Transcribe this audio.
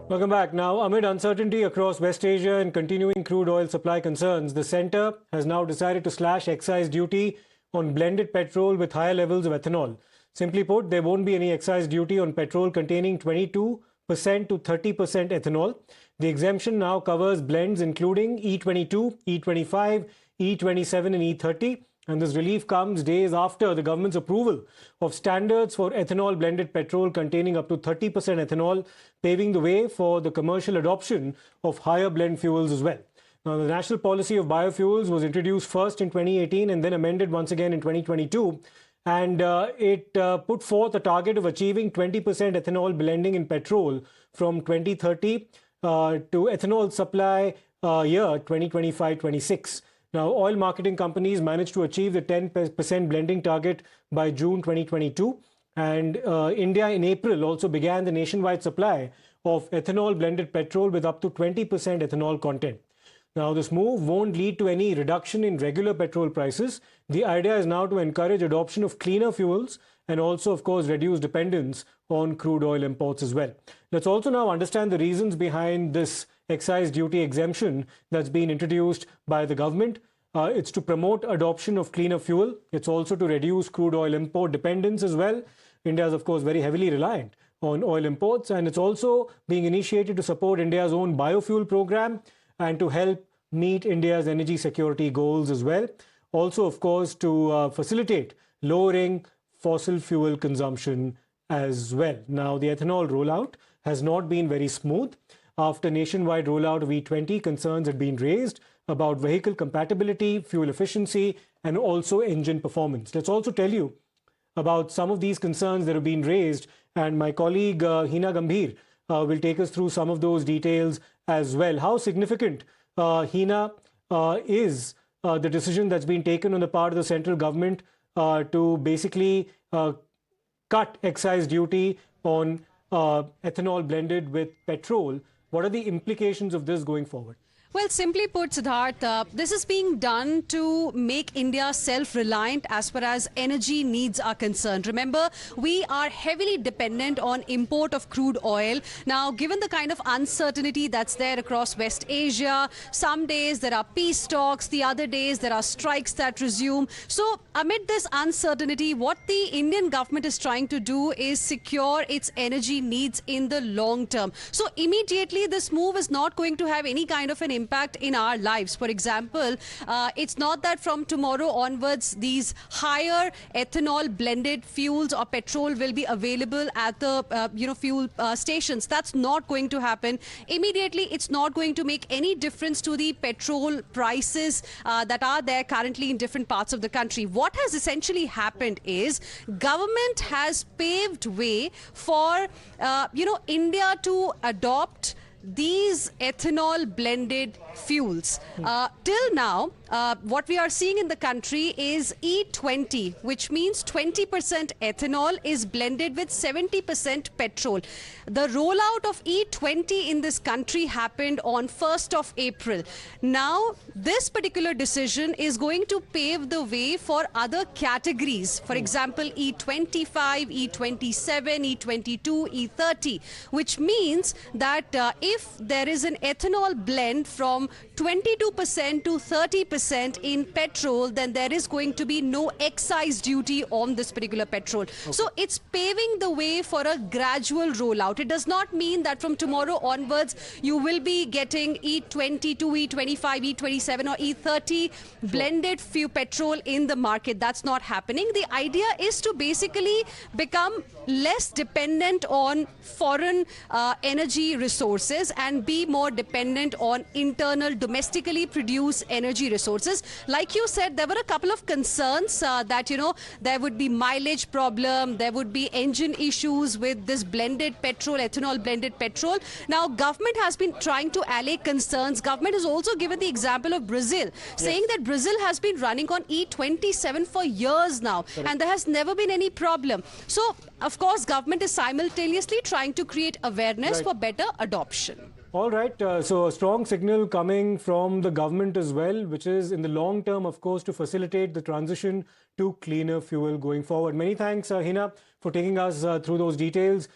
Welcome back. Now, amid uncertainty across West Asia and continuing crude oil supply concerns, the centre has now decided to slash excise duty on blended petrol with higher levels of ethanol. Simply put, there won't be any excise duty on petrol containing 22% to 30% ethanol. The exemption now covers blends including E22, E25, E27 and E30. And this relief comes days after the government's approval of standards for ethanol blended petrol containing up to 30% ethanol, paving the way for the commercial adoption of higher blend fuels as well. Now, the national policy of biofuels was introduced first in 2018 and then amended once again in 2022. And it put forth a target of achieving 20% ethanol blending in petrol from 2030 to ethanol supply year 2025-26. Now, oil marketing companies managed to achieve the 10% blending target by June 2022. And India in April also began the nationwide supply of ethanol blended petrol with up to 20% ethanol content. Now, this move won't lead to any reduction in regular petrol prices. The idea is now to encourage adoption of cleaner fuels and also, of course, reduce dependence on crude oil imports as well. Let's also now understand the reasons behind this excise duty exemption that's been introduced by the government. It's to promote adoption of cleaner fuel. It's also to reduce crude oil import dependence as well. India is, of course, very heavily reliant on oil imports, and it's also being initiated to support India's own biofuel program and to help meet India's energy security goals as well. Also, of course, to facilitate lowering fossil fuel consumption as well. Now, the ethanol rollout has not been very smooth. After nationwide rollout of E20, concerns had been raised about vehicle compatibility, fuel efficiency, and also engine performance. Let's also tell you about some of these concerns that have been raised, and my colleague Hina Gambhir will take us through some of those details as well. How significant, Hina, is the decision that's been taken on the part of the central government to basically cut excise duty on ethanol blended with petrol? What are the implications of this going forward? Well, simply put, Siddharth, this is being done to make India self-reliant as far as energy needs are concerned. Remember, we are heavily dependent on import of crude oil. Now, given the kind of uncertainty that's there across West Asia, some days there are peace talks, the other days there are strikes that resume. So, amid this uncertainty, what the Indian government is trying to do is secure its energy needs in the long term. So, immediately, this move is not going to have any kind of an impact in our lives. For example, it's not that from tomorrow onwards these higher ethanol blended fuels or petrol will be available at the fuel stations. That's not going to happen. Immediately, it's not going to make any difference to the petrol prices that are there currently in different parts of the country. What has essentially happened is government has paved way for India to adopt these ethanol blended fuels. Till now, what we are seeing in the country is E20, which means 20% ethanol is blended with 70% petrol. The rollout of E20 in this country happened on 1st of April. Now, this particular decision is going to pave the way for other categories. For example, E25, E27, E22, E30, which means that if there is an ethanol blend from 22% to 30% in petrol, then there is going to be no excise duty on this particular petrol. Okay. So it's paving the way for a gradual rollout. It does not mean that from tomorrow onwards you will be getting E22, E25, E27 or E30 blended fuel petrol in the market. That's not happening. The idea is to basically become less dependent on foreign energy resources and be more dependent on internal domestically produced energy resources. Like you said, there were a couple of concerns that, there would be mileage problem, there would be engine issues with this blended petrol, ethanol blended petrol. Now, government has been trying to allay concerns. Government has also given the example of Brazil, saying that Brazil has been running on E27 for years now, and there has never been any problem. So, of course, government is simultaneously trying to create awareness for better adoption. All right. So a strong signal coming from the government as well, which is in the long term, of course, to facilitate the transition to cleaner fuel going forward. Many thanks, Hina, for taking us through those details.